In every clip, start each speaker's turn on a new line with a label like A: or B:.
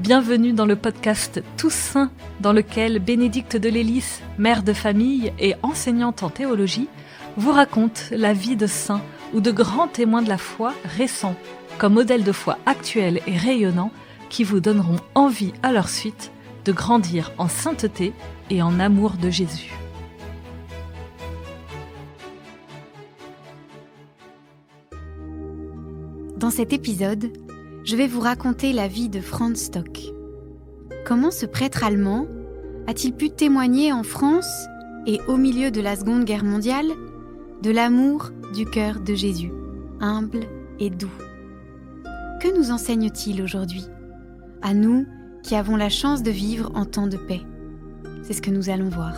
A: Bienvenue dans le podcast Tous Saints, dans lequel Bénédicte de Lélis, mère de famille et enseignante en théologie, vous raconte la vie de saints ou de grands témoins de la foi récents, comme modèles de foi actuels et rayonnants qui vous donneront envie à leur suite de grandir en sainteté et en amour de Jésus.
B: Dans cet épisode, je vais vous raconter la vie de Franz Stock. Comment ce prêtre allemand a-t-il pu témoigner en France et au milieu de la Seconde Guerre mondiale de l'amour du cœur de Jésus, humble et doux? Que nous enseigne-t-il aujourd'hui, à nous qui avons la chance de vivre en temps de paix? C'est ce que nous allons voir.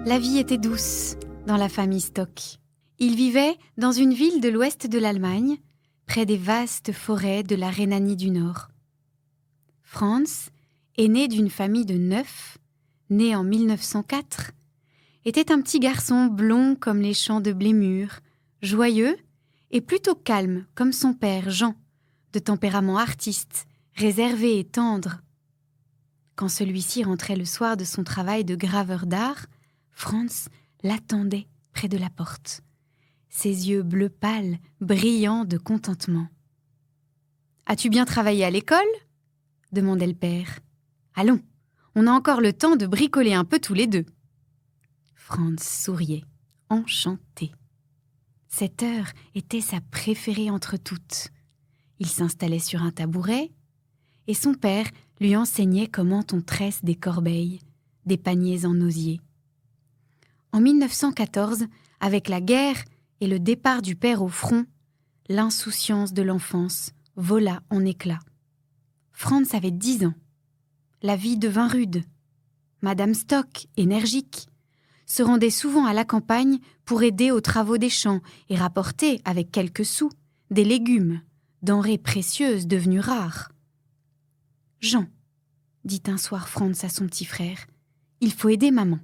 B: La vie était douce dans la famille Stock. Ils vivaient dans une ville de l'ouest de l'Allemagne, près des vastes forêts de la Rhénanie du Nord. Franz, aîné d'une famille de 9, né en 1904, était un petit garçon blond comme les champs de blé mûr, joyeux et plutôt calme comme son père Jean, de tempérament artiste, réservé et tendre. Quand celui-ci rentrait le soir de son travail de graveur d'art, Franz l'attendait près de la porte, ses yeux bleu pâle, brillants de contentement. « As-tu bien travaillé à l'école ?» demandait le père. « Allons, on a encore le temps de bricoler un peu tous les deux. » Franz souriait, enchanté. Cette heure était sa préférée entre toutes. Il s'installait sur un tabouret et son père lui enseignait comment on tresse des corbeilles, des paniers en osier. En 1914, avec la guerre et le départ du père au front, l'insouciance de l'enfance vola en éclats. Franz avait 10 ans. La vie devint rude. Madame Stock, énergique, se rendait souvent à la campagne pour aider aux travaux des champs et rapporter, avec quelques sous, des légumes, denrées précieuses devenues rares. « Jean, dit un soir Franz à son petit frère, il faut aider maman,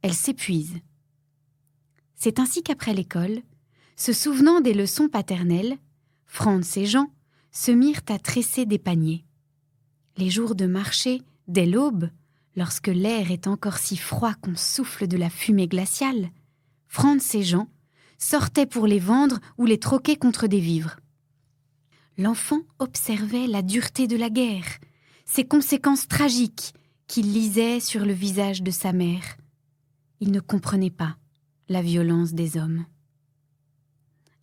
B: elle s'épuise. » C'est ainsi qu'après l'école, se souvenant des leçons paternelles, Franz et Jean se mirent à tresser des paniers. Les jours de marché, dès l'aube, lorsque l'air est encore si froid qu'on souffle de la fumée glaciale, Franz et Jean sortaient pour les vendre ou les troquer contre des vivres. L'enfant observait la dureté de la guerre, ses conséquences tragiques qu'il lisait sur le visage de sa mère. Il ne comprenait pas la violence des hommes.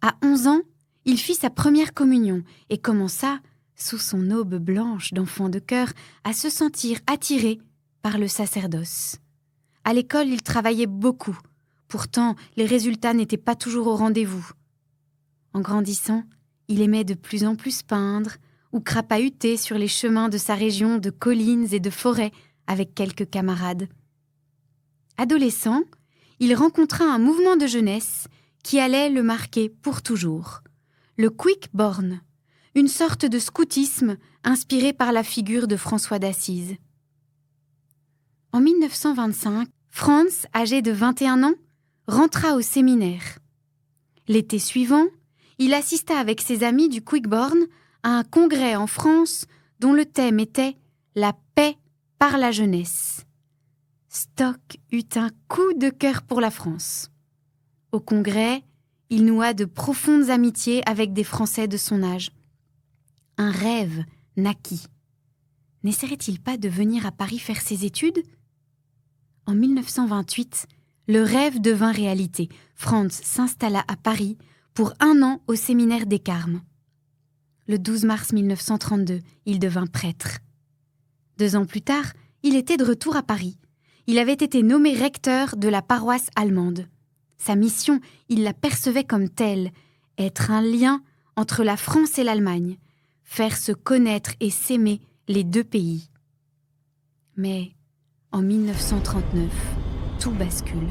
B: À 11 ans, il fit sa première communion et commença, sous son aube blanche d'enfant de cœur, à se sentir attiré par le sacerdoce. À l'école, il travaillait beaucoup. Pourtant, les résultats n'étaient pas toujours au rendez-vous. En grandissant, il aimait de plus en plus peindre ou crapahuter sur les chemins de sa région de collines et de forêts avec quelques camarades. Adolescent, il rencontra un mouvement de jeunesse qui allait le marquer pour toujours. Le Quickborn, une sorte de scoutisme inspiré par la figure de François d'Assise. En 1925, Franz, âgé de 21 ans, rentra au séminaire. L'été suivant, il assista avec ses amis du Quickborn à un congrès en France dont le thème était « La paix par la jeunesse ». Stock eut un coup de cœur pour la France. Au congrès, il noua de profondes amitiés avec des Français de son âge. Un rêve naquit. N'essaierait-il pas de venir à Paris faire ses études ? En 1928, le rêve devint réalité. Franz s'installa à Paris pour 1 an au séminaire des Carmes. Le 12 mars 1932, il devint prêtre. 2 ans plus tard, il était de retour à Paris. Il avait été nommé recteur de la paroisse allemande. Sa mission, il la percevait comme telle, être un lien entre la France et l'Allemagne, faire se connaître et s'aimer les 2 pays. Mais en 1939, tout bascule.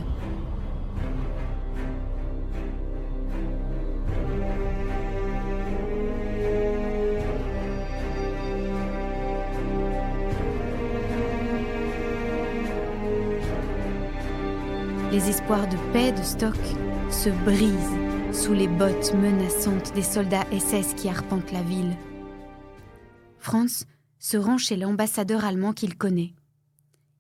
B: Les espoirs de paix de Stock se brisent sous les bottes menaçantes des soldats SS qui arpentent la ville. Franz se rend chez l'ambassadeur allemand qu'il connaît.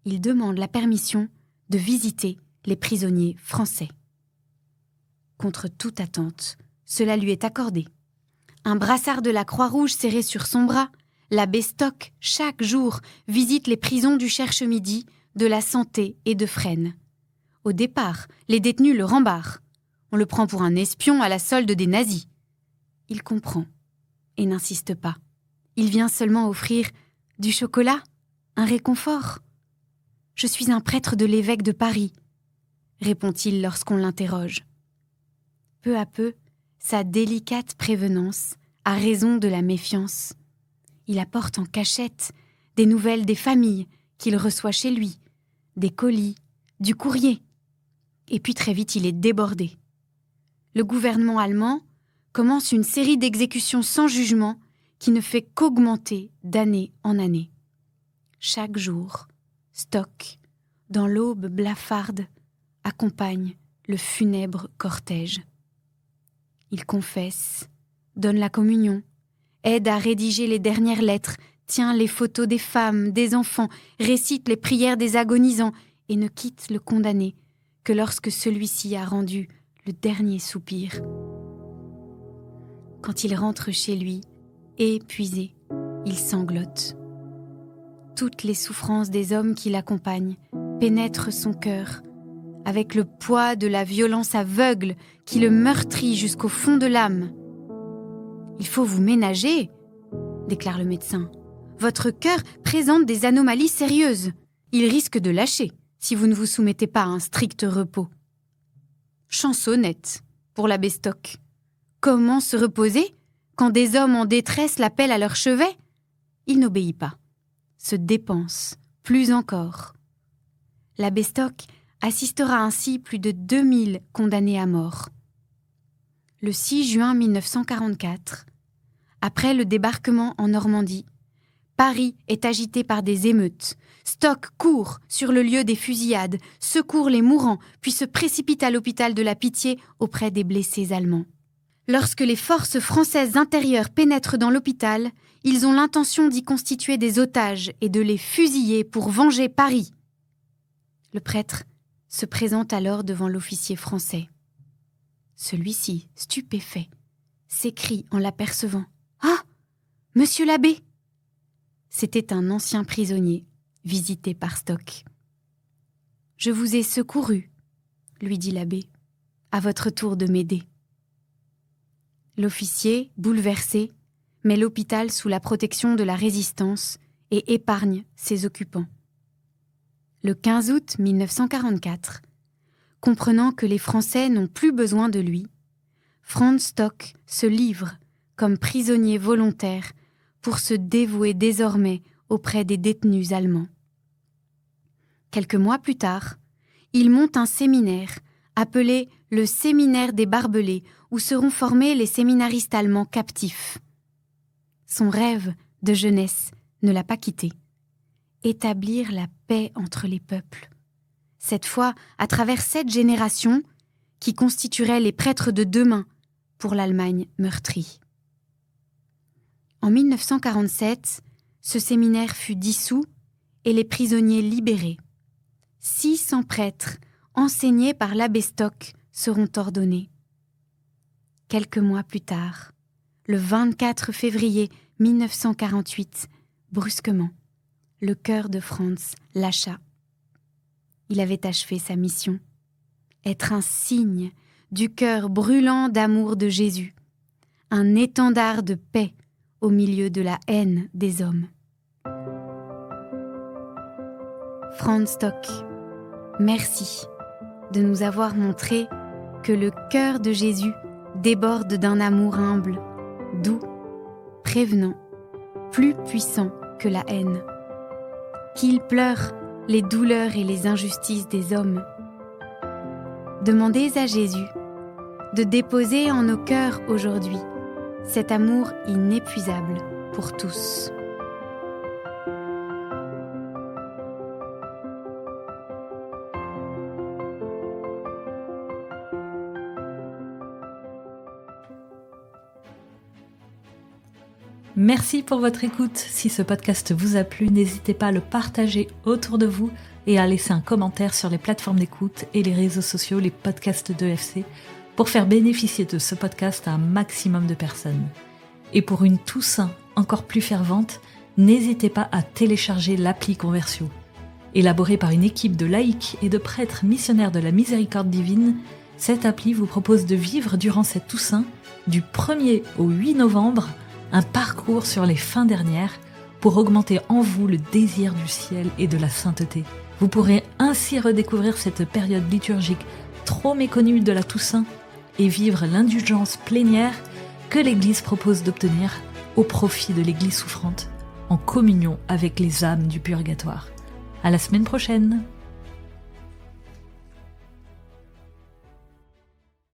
B: Il demande la permission de visiter les prisonniers français. Contre toute attente, cela lui est accordé. Un brassard de la Croix-Rouge serré sur son bras, l'abbé Stock, chaque jour, visite les prisons du Cherche-Midi, de la Santé et de Fresnes. Au départ, les détenus le rembarrent. On le prend pour un espion à la solde des nazis. Il comprend et n'insiste pas. Il vient seulement offrir du chocolat, un réconfort. « Je suis un prêtre de l'évêque de Paris », répond-il lorsqu'on l'interroge. Peu à peu, sa délicate prévenance a raison de la méfiance. Il apporte en cachette des nouvelles des familles qu'il reçoit chez lui, des colis, du courrier. Et puis très vite, il est débordé. Le gouvernement allemand commence une série d'exécutions sans jugement qui ne fait qu'augmenter d'année en année. Chaque jour, Stock, dans l'aube blafarde, accompagne le funèbre cortège. Il confesse, donne la communion, aide à rédiger les dernières lettres, tient les photos des femmes, des enfants, récite les prières des agonisants et ne quitte le condamné que lorsque celui-ci a rendu le dernier soupir. Quand il rentre chez lui, épuisé, il sanglote. Toutes les souffrances des hommes qui l'accompagnent pénètrent son cœur, avec le poids de la violence aveugle qui le meurtrit jusqu'au fond de l'âme. « Il faut vous ménager », déclare le médecin. « Votre cœur présente des anomalies sérieuses. Il risque de lâcher si vous ne vous soumettez pas à un strict repos. » Chansonnette pour l'abbé Stock. Comment se reposer quand des hommes en détresse l'appellent à leur chevet? Il n'obéit pas, se dépense, plus encore. L'abbé Stock assistera ainsi plus de 2000 condamnés à mort. Le 6 juin 1944, après le débarquement en Normandie, Paris est agité par des émeutes. Stock court sur le lieu des fusillades, secourt les mourants, puis se précipite à l'hôpital de la Pitié auprès des blessés allemands. Lorsque les forces françaises intérieures pénètrent dans l'hôpital, ils ont l'intention d'y constituer des otages et de les fusiller pour venger Paris. Le prêtre se présente alors devant l'officier français. Celui-ci, stupéfait, s'écrie en l'apercevant. « Ah, monsieur l'abbé !» C'était un ancien prisonnier, visité par Stock. « Je vous ai secouru, » lui dit l'abbé, « à votre tour de m'aider. » L'officier, bouleversé, met l'hôpital sous la protection de la résistance et épargne ses occupants. Le 15 août 1944, comprenant que les Français n'ont plus besoin de lui, Franz Stock se livre comme prisonnier volontaire pour se dévouer désormais auprès des détenus allemands. Quelques mois plus tard, il monte un séminaire appelé le Séminaire des Barbelés, où seront formés les séminaristes allemands captifs. Son rêve de jeunesse ne l'a pas quitté. Établir la paix entre les peuples. Cette fois, à travers 7 générations qui constitueraient les prêtres de demain pour l'Allemagne meurtrie. En 1947, ce séminaire fut dissous et les prisonniers libérés. 600 prêtres, enseignés par l'abbé Stock, seront ordonnés. Quelques mois plus tard, le 24 février 1948, brusquement, le cœur de Franz lâcha. Il avait achevé sa mission, être un signe du cœur brûlant d'amour de Jésus, un étendard de paix au milieu de la haine des hommes. Franz Stock, merci de nous avoir montré que le cœur de Jésus déborde d'un amour humble, doux, prévenant, plus puissant que la haine. Qu'il pleure les douleurs et les injustices des hommes. Demandez à Jésus de déposer en nos cœurs aujourd'hui cet amour inépuisable pour tous.
A: Merci pour votre écoute. Si ce podcast vous a plu, n'hésitez pas à le partager autour de vous et à laisser un commentaire sur les plateformes d'écoute et les réseaux sociaux, les podcasts d'EFC, pour faire bénéficier de ce podcast à un maximum de personnes. Et pour une Toussaint encore plus fervente, n'hésitez pas à télécharger l'appli Conversio. Élaborée par une équipe de laïcs et de prêtres missionnaires de la miséricorde divine, cette appli vous propose de vivre durant cette Toussaint, du 1er au 8 novembre, un parcours sur les fins dernières pour augmenter en vous le désir du ciel et de la sainteté. Vous pourrez ainsi redécouvrir cette période liturgique trop méconnue de la Toussaint et vivre l'indulgence plénière que l'Église propose d'obtenir au profit de l'Église souffrante, en communion avec les âmes du purgatoire. À la semaine prochaine!